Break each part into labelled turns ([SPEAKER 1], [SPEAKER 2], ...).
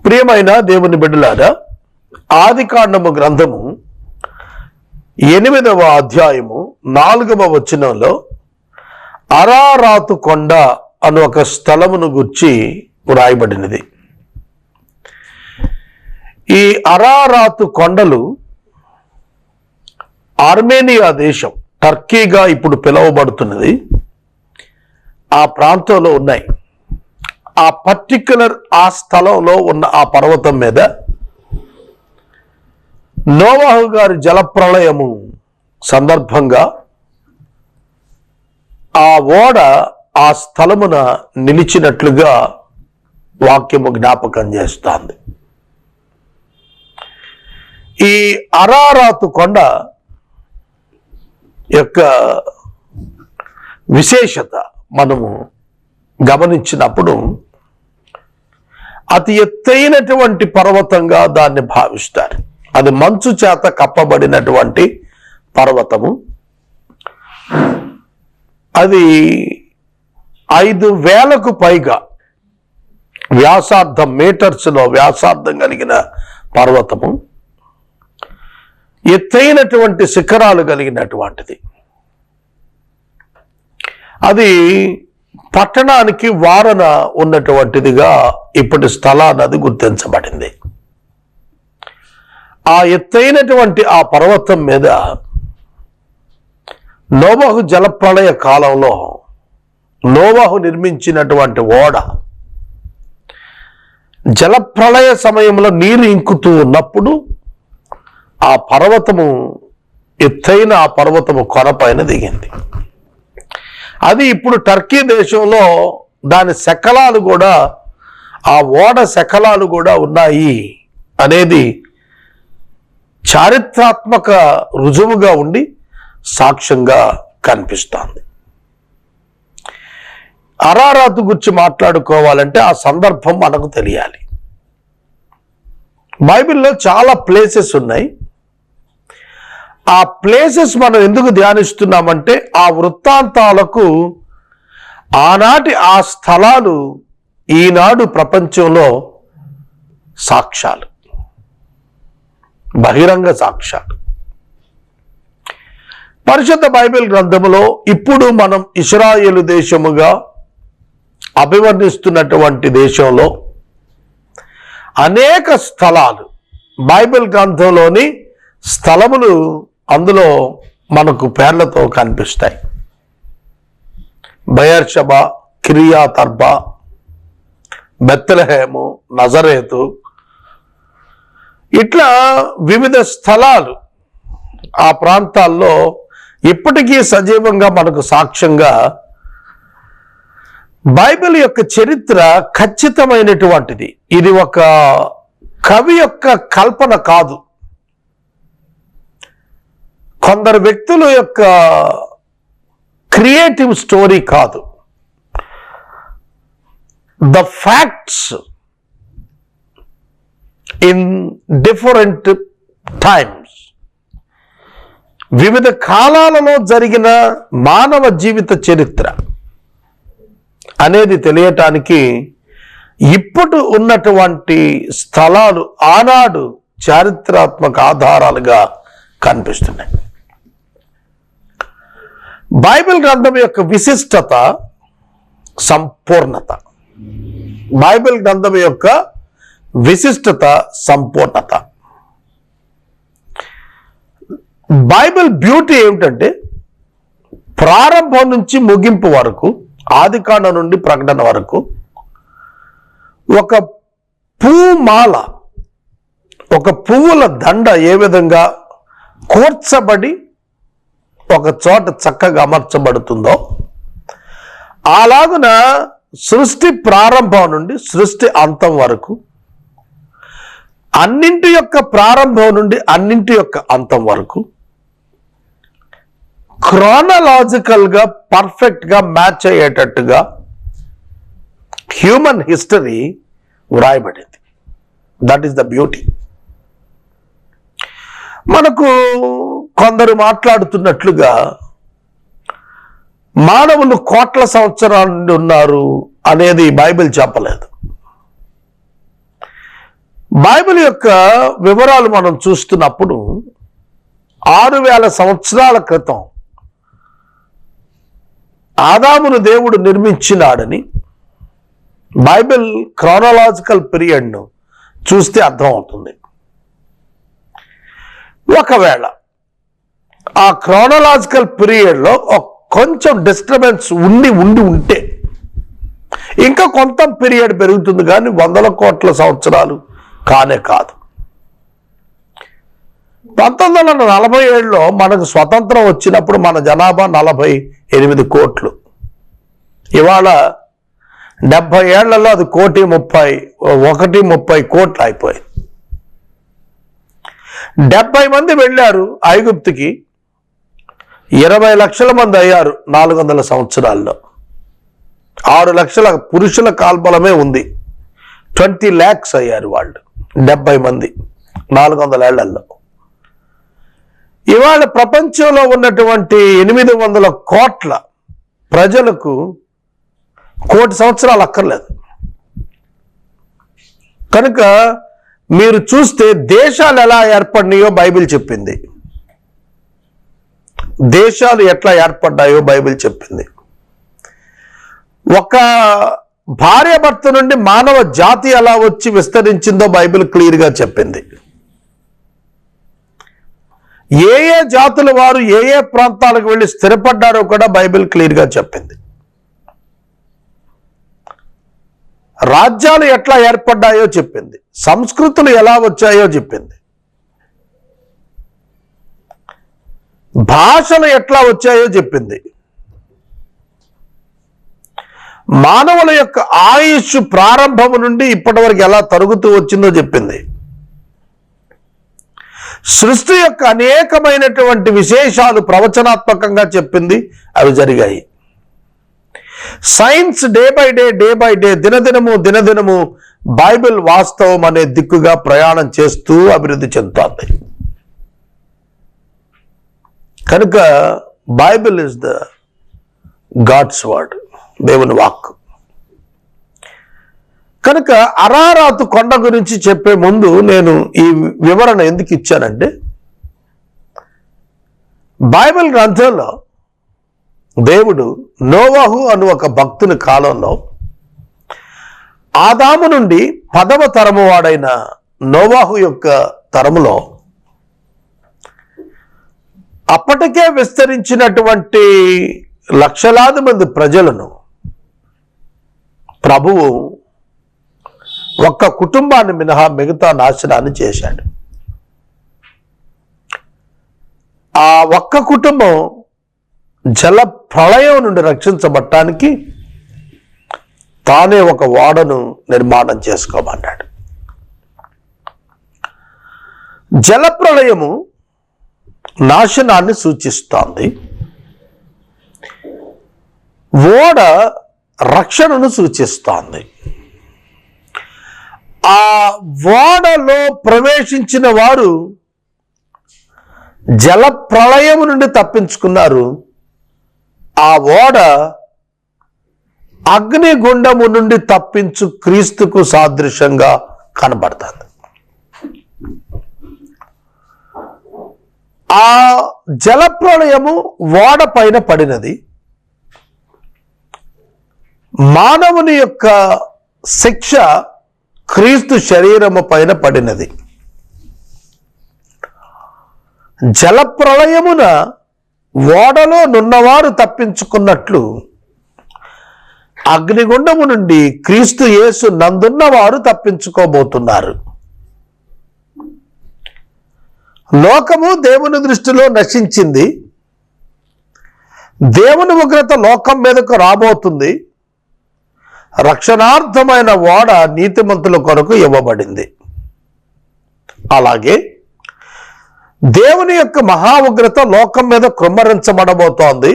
[SPEAKER 1] ప్రియమైన దేవుని బిడ్డలారా, ఆదికాండము గ్రంథము 8వ అధ్యాయము 4వ వచనంలో అరారాతు కొండ అను ఒక స్థలమును గుర్చి వ్రాయబడినది. ఈ అరారాతు కొండలు ఆర్మేనియా దేశం, టర్కీగా ఇప్పుడు పిలువబడుతున్నది, ఆ ప్రాంతంలో ఉన్నాయి. ఆ పర్టిక్యులర్ ఆ స్థలంలో ఉన్న ఆ పర్వతం మీద నోవాహు గారి జలప్రళయము సందర్భంగా ఆ ఓడ ఆ స్థలమున నిలిచినట్లుగా వాక్యము జ్ఞాపకం చేస్తోంది. ఈ అరారాతు కొండ యొక్క విశేషత మనము గమనించినప్పుడు అతి ఎత్తైనటువంటి పర్వతంగా దాన్ని భావిస్తారు. అది మంచు చేత కప్పబడినటువంటి పర్వతము. అది 5,000కు పైగా వ్యాసార్థం, మీటర్స్లో వ్యాసార్థం కలిగిన పర్వతము, ఎత్తైనటువంటి శిఖరాలు కలిగినటువంటిది. అది పట్టణానికి వారన ఉన్నటువంటిదిగా ఇప్పటి స్థలాన్ని గుర్తించబడింది. ఆ ఎత్తైనటువంటి ఆ పర్వతం మీద నోవాహు జలప్రళయ కాలంలో నోవాహు నిర్మించినటువంటి ఓడ జలప్రళయ సమయంలో నీరు ఇంకుతూ ఉన్నప్పుడు ఆ పర్వతము, ఎత్తైన ఆ పర్వతము కొనపైన దిగింది. అది ఇప్పుడు టర్కీ దేశంలో దాని శకలాలు కూడా, ఆ ఓడ శకలాలు కూడా ఉన్నాయి అనేది చారిత్రాత్మక రుజువుగా ఉండి సాక్ష్యంగా కనిపిస్తోంది. అరారాతు గురించి మాట్లాడుకోవాలంటే ఆ సందర్భం మనకు తెలియాలి. బైబిల్లో చాలా ప్లేసెస్ ఉన్నాయి. ఆ ప్లేసెస్ మనం ఎందుకు ధ్యానిస్తున్నామంటే ఆ వృత్తాంతాలకు ఆనాటి ఆ స్థలాలు ఈనాడు ప్రపంచంలో సాక్ష్యాలు, బహిరంగ సాక్ష్యాలు. పరిశుద్ధ బైబిల్ గ్రంథములో ఇప్పుడు మనం ఇశ్రాయేలు దేశముగా అభివర్ణిస్తున్నటువంటి దేశంలో అనేక స్థలాలు, బైబిల్ గ్రంథంలోని స్థలములు అందులో మనకు పేర్లతో కనిపిస్తాయి. బెయేర్షెబా, కిర్యత్ అర్బా, బెత్లెహేము, నజరేతు, ఇట్లా వివిధ స్థలాలు ఆ ప్రాంతాల్లో ఇప్పటికీ సజీవంగా మనకు సాక్ష్యంగా బైబిల్ యొక్క చరిత్ర ఖచ్చితమైనటువంటిది. ఇది ఒక కవి యొక్క కల్పన కాదు, కొందరు వ్యక్తుల యొక్క క్రియేటివ్ స్టోరీ కాదు. The facts in different times, వివిధ కాలాలలో జరిగిన మానవ జీవిత చరిత్ర అనేది తెలియటానికి ఇప్పుడు ఉన్నటువంటి స్థలాలు ఆనాడు చారిత్రాత్మక ఆధారాలుగా కనిపిస్తున్నాయి. బైబిల్ గ్రంథం యొక్క విశిష్టత, సంపూర్ణత, బైబిల్ గ్రంథం యొక్క విశిష్టత, సంపూర్ణత. బైబిల్ బ్యూటీ ఏమిటంటే ప్రారంభం నుంచి ముగింపు వరకు, ఆదికాండం నుండి ప్రకటన వరకు ఒక పూమాల, ఒక పువ్వుల దండ ఏ విధంగా కూర్చబడి ఒక చోట చక్కగా అమర్చబడుతుందో అలాగున సృష్టి ప్రారంభం నుండి సృష్టి అంతం వరకు, అన్నింటి యొక్క ప్రారంభం నుండి అన్నింటి యొక్క అంతం వరకు క్రానలాజికల్గా పర్ఫెక్ట్గా మ్యాచ్ అయ్యేటట్టుగా హ్యూమన్ హిస్టరీ వ్రాయబడింది. That is the beauty. మనకు కొందరు మాట్లాడుతున్నట్లుగా మానవులు కోట్ల సంవత్సరాల నుండి ఉన్నారు అనేది బైబిల్ చెప్పలేదు. బైబిల్ యొక్క వివరాలు మనం చూస్తున్నప్పుడు 6000 సంవత్సరాల క్రితం ఆదామును దేవుడు నిర్మించినాడని బైబిల్ క్రోనలాజికల్ పీరియడ్ను చూస్తే అర్థమవుతుంది. ఒకవేళ ఆ క్రోనలాజికల్ పీరియడ్లో కొంచెం డిస్టర్బెన్స్ ఉంటే ఇంకా కొంత పీరియడ్ పెరుగుతుంది, కానీ 100 కోట్ల సంవత్సరాలు కానే కాదు. 1947లో మనకు స్వతంత్రం వచ్చినప్పుడు మన జనాభా 48 కోట్లు. ఇవాళ 70 ఏళ్లలో అది 1.30 కోట్లు అయిపోయింది. 70 మంది వెళ్ళారు ఐగుప్తుకి, 20 లక్షల మంది అయ్యారు 400 సంవత్సరాల్లో. 6 లక్షల పురుషుల కాల్బలమే ఉంది, 20 lakhs అయ్యారు వాళ్ళు 70 మంది 400 ఏళ్లలో. ఇవాళ ప్రపంచంలో ఉన్నటువంటి 800 కోట్ల ప్రజలకు 1 కోటి సంవత్సరాలు అక్కర్లేదు. కనుక మీరు చూస్తే దేశాలు ఎలా ఏర్పడినాయో బైబిల్ చెప్పింది, దేశాలు ఎట్లా ఏర్పడ్డాయో బైబిల్ చెప్పింది. ఒక భార్యాభర్త నుండి మానవ జాతి ఎలా వచ్చి విస్తరించిందో బైబిల్ క్లియర్గా చెప్పింది. ఏ ఏ జాతుల వారు ఏ ఏ ప్రాంతాలకు వెళ్ళి స్థిరపడ్డారో కూడా బైబిల్ క్లియర్గా చెప్పింది. రాజ్యాలు ఎట్లా ఏర్పడ్డాయో చెప్పింది, సంస్కృతులు ఎలా వచ్చాయో చెప్పింది, భాషలు ఎట్లా వచ్చాయో చెప్పింది, మానవుల యొక్క ఆయుష్ ప్రారంభము నుండి ఇప్పటి వరకు ఎలా తరుగుతూ వచ్చిందో చెప్పింది. సృష్టి యొక్క అనేకమైనటువంటి విశేషాలు ప్రవచనాత్మకంగా చెప్పింది, అవి జరిగాయి. సైన్స్ డే బై డే దినదినము బైబిల్ వాస్తవం అనే దిక్కుగా ప్రయాణం చేస్తూ అభివృద్ధి చెందుతోంది. కనుక Bible is the God's word, దేవుని వాక్. కనుక అరారాతు కొండ గురించి చెప్పే ముందు నేను ఈ వివరణ ఎందుకు ఇచ్చానంటే, బైబిల్ గ్రంథంలో దేవుడు నోవాహు అను ఒక భక్తుని కాలంలో ఆదాము నుండి 10వ తరము వాడైన నోవాహు యొక్క తరములో అప్పటికే విస్తరించినటువంటి లక్షలాది మంది ప్రజలను ప్రభువు ఒక్క కుటుంబాన్ని మినహా మిగతా నాశనాన్ని చేశాడు. ఆ ఒక్క కుటుంబం జల ప్రళయం నుండి రక్షించబడటానికి తానే ఒక ఓడను నిర్మాణం చేసుకోమన్నాడు. జల ప్రళయము నాశనాన్ని సూచిస్తోంది, ఓడ రక్షణను సూచిస్తోంది. ఆ ఓడలో ప్రవేశించిన వారు జల ప్రళయము నుండి తప్పించుకున్నారు. ఆ ఓడ అగ్నిగుండము నుండి తప్పించు క్రీస్తుకు సాదృశ్యంగా కనబడుతుంది. ఆ జల ప్రళయము ఓడ పైన పడినది. మానవుని యొక్క శిక్ష క్రీస్తు శరీరము పైన పడినది. జల ప్రళయమున ఓడలో నున్నవారు తప్పించుకున్నట్లు అగ్నిగుండము నుండి క్రీస్తు యేసు నందున్న వారు తప్పించుకోబోతున్నారు. లోకము దేవుని దృష్టిలో నశించింది. దేవుని ఉగ్రత లోకం మీదకు రాబోతుంది. రక్షణార్థమైన ఓడ నీతిమంతుల కొరకు ఇవ్వబడింది. అలాగే దేవుని యొక్క మహా ఉగ్రత లోకం మీద కృమ్మరించబడబోతోంది.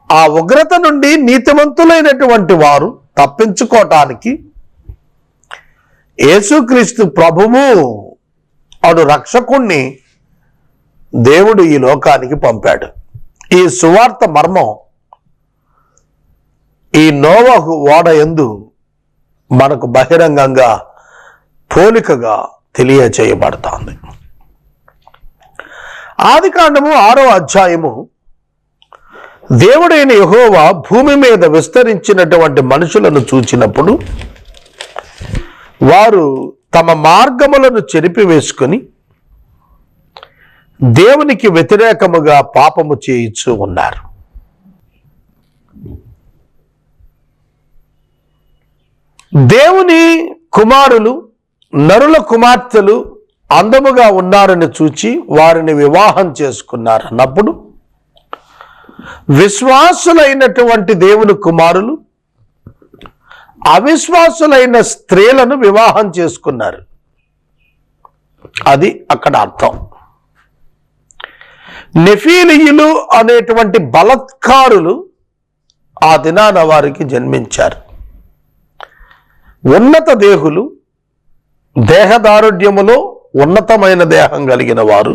[SPEAKER 1] ఆ ఉగ్రత నుండి నీతిమంతులైనటువంటి వారు తప్పించుకోవటానికి యేసుక్రీస్తు ప్రభువు అను రక్షకుణ్ణి దేవుడు ఈ లోకానికి పంపాడు. ఈ సువార్త మర్మం ఈ నోవహు ఓడ యందు మనకు బహిరంగంగా పోలికగా తెలియచేయబడుతోంది. ఆదికాండము 6వ అధ్యాయము దేవుడైన యెహోవా భూమి మీద విస్తరించినటువంటి మనుషులను చూచినప్పుడు వారు తమ మార్గములను చెరిపివేసుకొని దేవునికి వ్యతిరేకముగా పాపము చేయించు ఉన్నారు. దేవుని కుమారులు నరుల కుమార్తెలు అందముగా ఉన్నారని చూచి వారిని వివాహం చేసుకున్నారు అన్నప్పుడు విశ్వాసులైనటువంటి దేవుని కుమారులు అవిశ్వాసులైన స్త్రీలను వివాహం చేసుకున్నారు. అది అక్కడ అర్థం. నెఫీలీయులు అనేటువంటి బలత్కారులు ఆ దినాన వారికి జన్మించారు. ఉన్నత దేహులు, దేహదారుఢ్యములో ఉన్నతమైన దేహం కలిగిన వారు,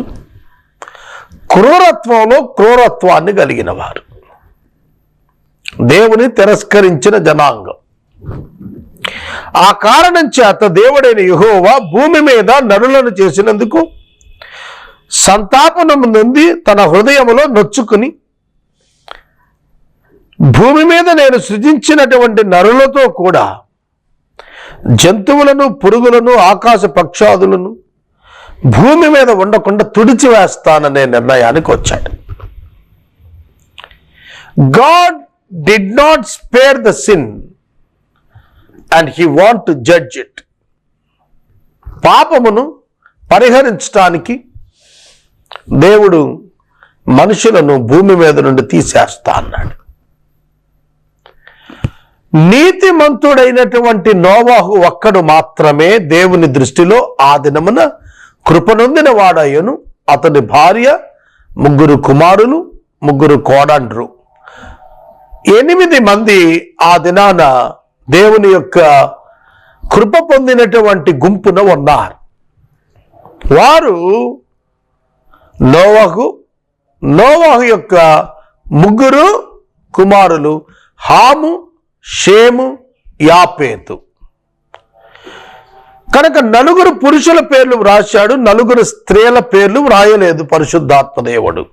[SPEAKER 1] క్రూరత్వంలో క్రూరత్వాన్ని కలిగిన వారు, దేవుని తిరస్కరించిన జనాంగం. ఆ కారణం చేత దేవుడైన యెహోవా భూమి మీద నరులను చేసినందుకు సంతాపనము నొంది తన హృదయములో నొచ్చుకుని భూమి మీద నేను సృజించినటువంటి నరులతో కూడా జంతువులను, పురుగులను, ఆకాశ పక్షాదులను భూమి మీద ఉండకుండా తుడిచివేస్తాననే నిర్ణయానికి వచ్చాడు. God did not spare the sin and he want to judge it. పాపమును పరిహరించడానికి దేవుడు మనుషులను భూమి మీద నుండి తీసేస్తా అన్నాడు. నీతిమంతుడైనటువంటి నోవాహు ఒక్కడు మాత్రమే దేవుని దృష్టిలో ఆ దినమున కృపనొందిన వాడయ్యను. అతని భార్య, 3 కుమారులు, 3 కోడండ్రు, 8 మంది ఆ దినాన దేవుని యొక్క కృప పొందినటువంటి గుంపున ఉన్నారు. వారు నోవాహు యొక్క 3 కుమారులు హాము, షేము, యాపేతు. కనుక 4 పురుషుల పేర్లు వ్రాశాడు, 4 స్త్రీల పేర్లు వ్రాయలేదు పరిశుద్ధాత్మ దేవుడు.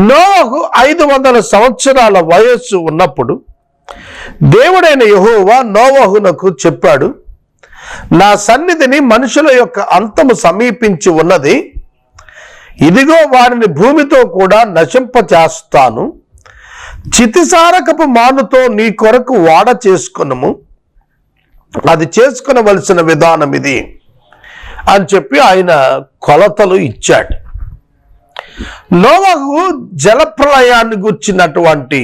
[SPEAKER 1] నోవాహు 500 సంవత్సరాల వయస్సు ఉన్నప్పుడు దేవుడైన యెహోవా నోవాహునకు చెప్పాడు, నా సన్నిధిని మనుషుల యొక్క అంతము సమీపించి ఉన్నది, ఇదిగో వారిని భూమితో కూడా నశింపచేస్తాను, చితిసారకపు మానుతో నీ కొరకు వాడ చేసుకునము, అది చేసుకునవలసిన విధానం ఇది అని చెప్పి ఆయన కొలతలు ఇచ్చాడు. నోవాహు జలప్రళయాన్ని గుర్చినటువంటి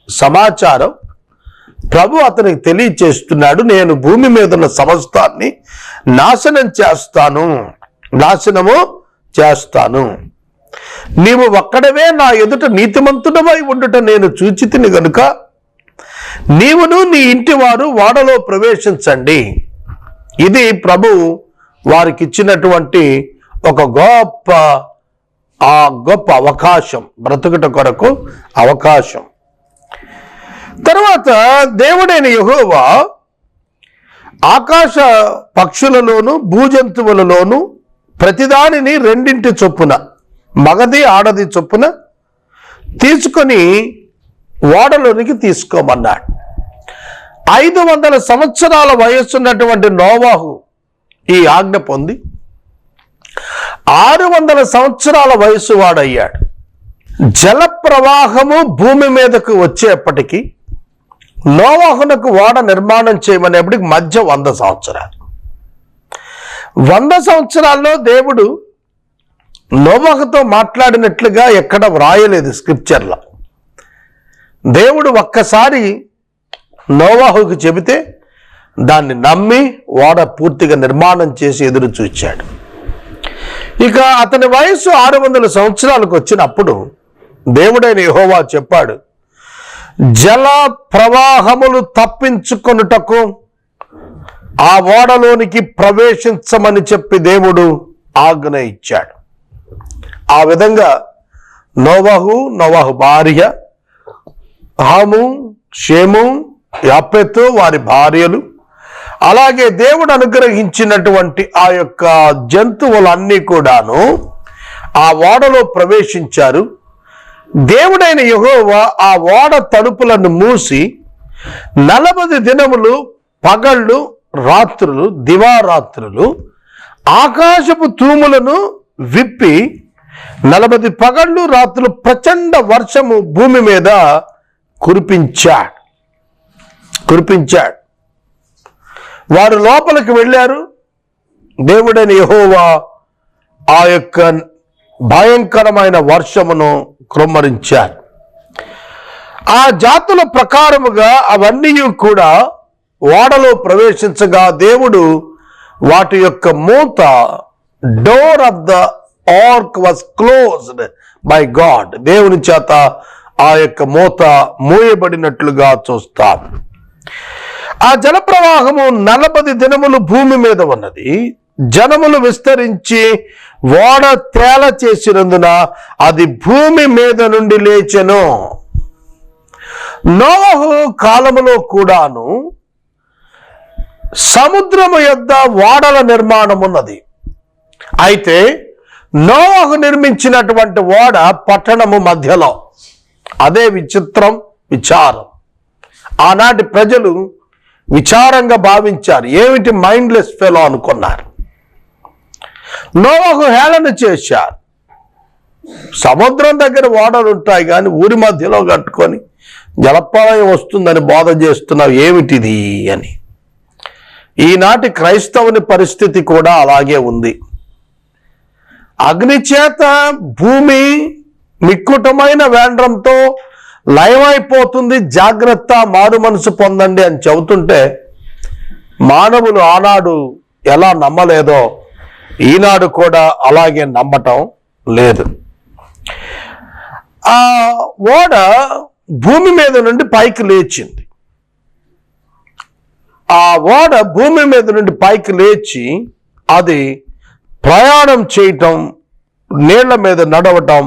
[SPEAKER 1] సమాచారం ప్రభు అతనికి తెలియచేస్తున్నాడు. నేను భూమి మీద ఉన్న సమస్తాన్ని నాశనము చేస్తాను. నీవు ఒక్కడవే నా ఎదుట నీతిమంతుడవై ఉండుట నేను చూచితిని గనుక నీవును నీ ఇంటి వారు వాడలో ప్రవేశించండి. ఇది ప్రభు వారికి ఇచ్చినటువంటి ఒక గొప్ప అవకాశం, బ్రతుకుట కొరకు అవకాశం. తర్వాత దేవుడైన యెహోవా ఆకాశ పక్షులలోను భూజంతువులలోను ప్రతిదానిని 2 చొప్పున, మగది ఆడది చొప్పున తీసుకొని ఓడలోనికి తీసుకోమన్నాడు. 500 సంవత్సరాల వయస్సున్నటువంటి నోవాహు ఈ ఆజ్ఞ పొంది 600 సంవత్సరాల వయసు వాడయ్యాడు. జల ప్రవాహము భూమి మీదకు వచ్చేప్పటికీ నోవాహునకు ఓడ నిర్మాణం చేయమనేప్పటికి మధ్య 100 సంవత్సరాలు. 100 సంవత్సరాల్లో దేవుడు నోవాహుతో మాట్లాడినట్లుగా ఎక్కడ వ్రాయలేదు స్క్రిప్చర్లో. దేవుడు ఒక్కసారి నోవాహుకు చెబితే దాన్ని నమ్మి ఓడ పూర్తిగా నిర్మాణం చేసి ఎదురు చూచాడు. ఇక అతని వయసు 600 సంవత్సరాలకు వచ్చినప్పుడు దేవుడైన యెహోవా చెప్పాడు, జల ప్రవాహములు తప్పించుకొనుటకు ఆ ఓడలోనికి ప్రవేశించమని చెప్పి దేవుడు ఆజ్ఞ ఇచ్చాడు. ఆ విధంగా నోవాహు భార్య, హాము, షేము, యాపెతు వారి భార్యలు, అలాగే దేవుడు అనుగ్రహించినటువంటి ఆ యొక్క జంతువులన్నీ కూడాను ఆ ఓడలో ప్రవేశించారు. దేవుడైన యెహోవా ఆ ఓడ తలుపులను మూసి 40 దినములు పగళ్ళు రాత్రులు దివారాత్రులు ఆకాశపు తూములను విప్పి 40 పగళ్ళు రాత్రులు ప్రచండ వర్షము భూమి మీద కురిపించాడు. వారు లోపలికి వెళ్ళారు. దేవుడైన యెహోవా ఆ యొక్క భయంకరమైన వర్షమును కుమ్మరించారు. ఆ జాతుల ప్రకారముగా అవన్నీ కూడా ఓడలో ప్రవేశించగా దేవుడు వాటి యొక్క మూత, door of the arc was closed by God, దేవుని చేత ఆ యొక్క మూత మూయబడినట్లుగా చూస్తాం. ఆ జల ప్రవాహము 40 దినములు భూమి మీద ఉన్నది. జనములు విస్తరించి ఓడ తేల చేసినందున అది భూమి మీద నుండి లేచెను. నోవహు కాలములో కూడాను సముద్రము యొద్ద ఓడల నిర్మాణం ఉన్నది. అయితే నోవహు నిర్మించినటువంటి ఓడ పట్టణము మధ్యలో. అదే విచారం. ఆనాటి ప్రజలు విచారంగా భావించారు. ఏమిటి మైండ్లెస్ ఫెలో అనుకున్నారు. నోవహు హేళన చేశారు. సముద్రం దగ్గర ఓడలు ఉంటాయి కానీ ఊరి మధ్యలో కట్టుకొని జలప్రలయం వస్తుందని బోధ చేస్తున్నావు ఏమిటిది అని. ఈనాటి క్రైస్తవుని పరిస్థితి కూడా అలాగే ఉంది. అగ్ని చేత భూమి మిక్కుటమైన వేండ్రంతో లయమైపోతుంది, జాగ్రత్త, మారు మనసు పొందండి అని చెబుతుంటే మానవులు ఆనాడు ఎలా నమ్మలేదో ఈనాడు కూడా అలాగే నమ్మటం లేదు. ఆ ఓడ భూమి మీద నుండి పైకి లేచింది. ఆ ఓడ భూమి మీద నుండి పైకి లేచి అది ప్రయాణం చేయటం, నీళ్ల మీద నడవటం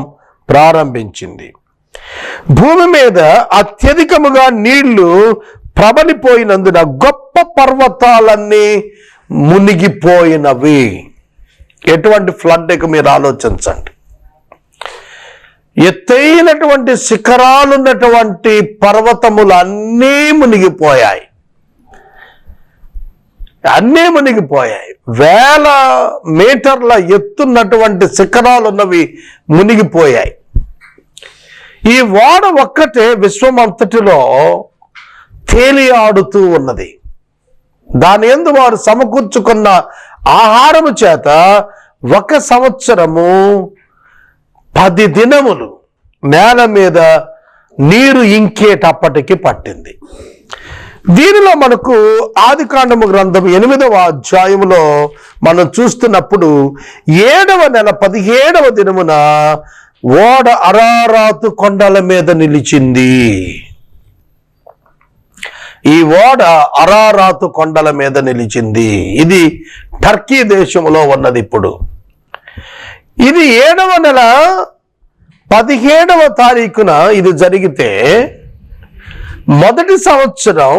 [SPEAKER 1] ప్రారంభించింది. భూమి మీద అత్యధికముగా నీళ్లు ప్రబలిపోయినందున గొప్ప పర్వతాలన్నీ మునిగిపోయినవి. ఎటువంటి ఫ్లడ్ ఇక మీరు ఆలోచించండి. ఎత్తైనటువంటి శిఖరాలున్నటువంటి పర్వతములు అన్నీ మునిగిపోయాయి. వేల మీటర్ల ఎత్తున్నటువంటి శిఖరాలున్నవి మునిగిపోయాయి. ఈ ఓడ ఒక్కటే విశ్వమంతటిలో తేలియాడుతూ ఉన్నది. దాని యందు వారు సమకూర్చుకున్న ఆహారము చేత 1 సంవత్సరము 10 దినములు నేల మీద నీరు ఇంకేటప్పటికి పట్టింది. దీనిలో మనకు ఆదికాండము గ్రంథం 8వ అధ్యాయములో మనం చూస్తున్నప్పుడు 7వ నెల 17వ దినమున ఓడ అరారాతు కొండల మీద నిలిచింది. ఈ ఓడ అరారాతు కొండల మీద నిలిచింది. ఇది టర్కీ దేశంలో ఉన్నది. ఇప్పుడు ఇది 7వ నెల 17వ తారీఖున ఇది జరిగితే మొదటి సంవత్సరం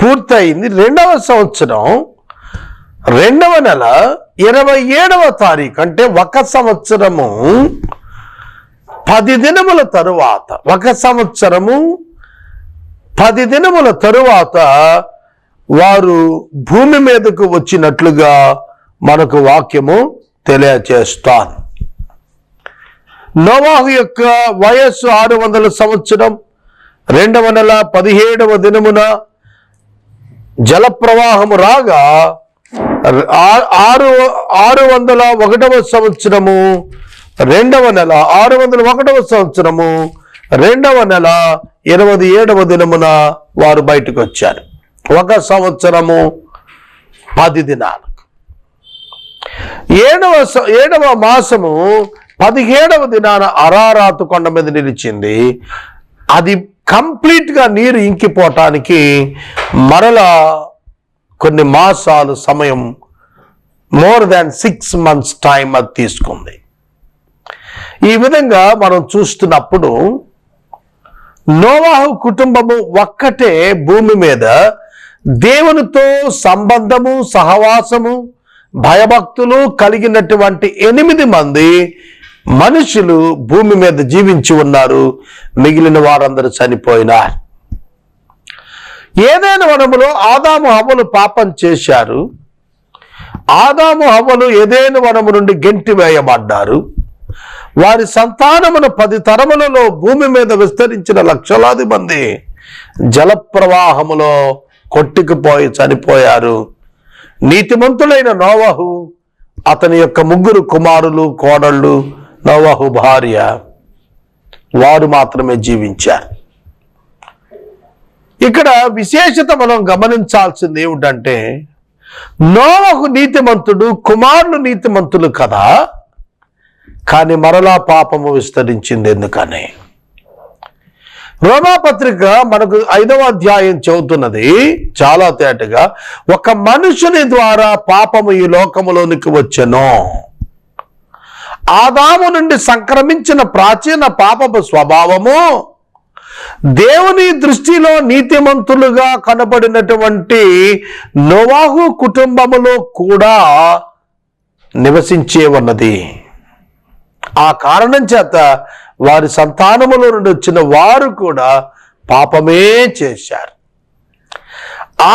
[SPEAKER 1] పూర్తయింది. 2వ సంవత్సరం 2వ నెల 27వ తారీఖు, అంటే 1 సంవత్సరము 10 దినముల తరువాత, 1 సంవత్సరము 10 దినముల తరువాత వారు భూమి మీదకు వచ్చినట్లుగా మనకు వాక్యము తెలియచేస్తాను. నోవాహు యొక్క వయస్సు 600 సంవత్సరం. 2వ నెల 17వ దినమున జలప్రవాహము రాగా 601వ సంవత్సరము 2వ నెల 601వ సంవత్సరము 2వ నెల 27వ దినమున వారు బయటకు వచ్చారు. 1 సంవత్సరము 10 దినాలకు. 7వ మాసము 17వ దినాన అరారాతు కొండ మీద నిలిచింది. అది కంప్లీట్ గా నీరు ఇంకిపోవటానికి మరలా కొన్ని మాసాలు సమయం, మోర్ దాన్ 6 months టైం అది తీసుకుంది. ఈ విధంగా మనం చూస్తున్నప్పుడు నోవాహు కుటుంబము ఒక్కటే భూమి మీద దేవునితో సంబంధము, సహవాసము, భయభక్తులు కలిగినటువంటి 8 మంది మనుషులు భూమి మీద జీవించి ఉన్నారు. మిగిలిన వారందరూ చనిపోయినారు. ఏదైనా వనములో ఆదాము హవ్వలు పాపం చేశారు. ఆదాము హవ్వలు ఏదైనా వనము నుండి గెంటివేయబడ్డారు. వారి సంతానమును 10 తరములలో భూమి మీద విస్తరించిన లక్షలాది మంది జల ప్రవాహములో కొట్టుకుపోయి చనిపోయారు. నీతిమంతులైన నోవహు, అతని యొక్క 3 కుమారులు, కోడళ్ళు, నోవహు భార్య, వారు మాత్రమే జీవించారు. ఇక్కడ విశేషత మనం గమనించాల్సింది ఏమిటంటే, నోవహు నీతిమంతుడు, కుమారులు నీతిమంతులు కదా, కానీ మరలా పాపము విస్తరించింది. ఎందుకని? రోమాపత్రిక మనకు 5వ అధ్యాయం చెబుతున్నది చాలా తేటగా, ఒక మనుషుని ద్వారా పాపము ఈ లోకములోనికి వచ్చెను. ఆదాము నుండి సంక్రమించిన ప్రాచీన పాపపు స్వభావము దేవుని దృష్టిలో నీతిమంతులుగా కనబడినటువంటి నోవాహు కుటుంబములో కూడా నివసించే ఉన్నది. ఆ కారణం చేత వారి సంతానములో నుండి వచ్చిన వారు కూడా పాపమే చేశారు.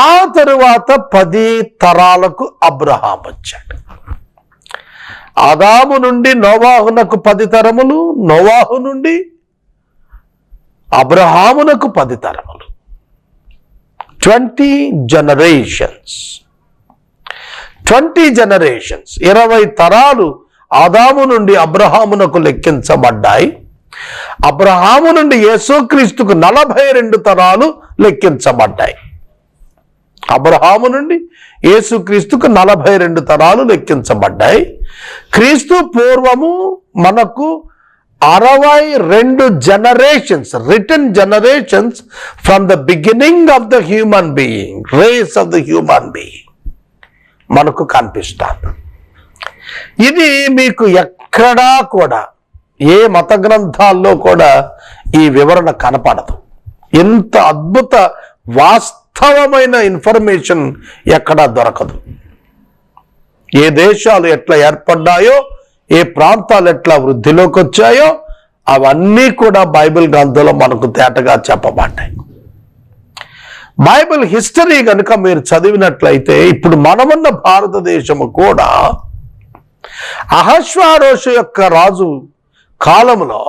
[SPEAKER 1] ఆ తరువాత 10 తరాలకు అబ్రహాం వచ్చాడు. ఆదాము నుండి నోవాహునకు 10 తరములు, నోవాహు నుండి అబ్రహామునకు 10 తరములు, 20 generations. 20 తరాలు ఆదాము నుండి అబ్రహామునకు లెక్కించబడ్డాయి. అబ్రహాము నుండి యేసుక్రీస్తుకు 42 తరాలు లెక్కించబడ్డాయి. అబ్రహాము నుండి యేసుక్రీస్తుకు 42 తరాలు లెక్కించబడ్డాయి. క్రీస్తు పూర్వము మనకు 62 generations, written generations from the beginning of the human being, race of the human being మనకు కనిపిస్తాను. ఇది మీకు ఎక్కడా కూడా ఏ మత గ్రంథాల్లో కూడా ఈ వివరణ కనపడదు. ఎంత అద్భుత వాస్తవమైన ఇన్ఫర్మేషన్ ఎక్కడా దొరకదు. ఏ దేశాలు ఎట్లా ఏర్పడ్డాయో, ఏ ప్రాంతాలు ఎట్లా వృద్ధిలోకి వచ్చాయో అవన్నీ కూడా బైబిల్ గ్రంథంలో మనకు తేటగా చెప్పబడ్డాయి. బైబిల్ హిస్టరీ కనుక మీరు చదివినట్లయితే ఇప్పుడు మనమున్న భారతదేశము కూడా అహశ్వేరోషు యొక్క రాజు కాలంలో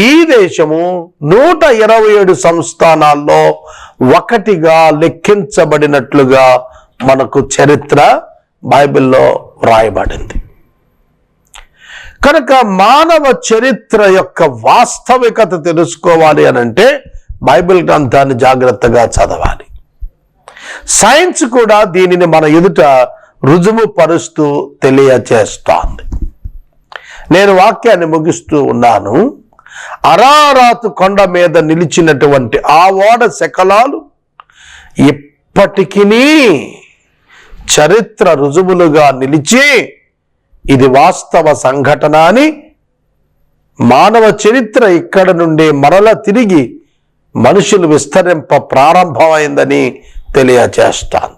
[SPEAKER 1] ఈ దేశము 127 సంస్థానాల్లో ఒకటిగా లెక్కించబడినట్లుగా మనకు చరిత్ర బైబిల్లో వ్రాయబడింది. కనుక మానవ చరిత్ర యొక్క వాస్తవికత తెలుసుకోవాలి అనంటే బైబిల్ గ్రంథాన్ని జాగ్రత్తగా చదవాలి. సైన్స్ కూడా దీనిని మన ఎదుట రుజువు పరుస్తూ తెలియచేస్తోంది. నేను వాక్యాన్ని ముగిస్తూ ఉన్నాను. అరారాతు కొండ మీద నిలిచినటువంటి ఆ ఓడ శకలాలు ఇప్పటికీ చరిత్ర రుజువులుగా నిలిచి ఇది వాస్తవ సంఘటన అని, మానవ చరిత్ర ఇక్కడ నుండి మరల తిరిగి మనుషులు విస్తరింప ప్రారంభమైందని తెలియచేస్తాను.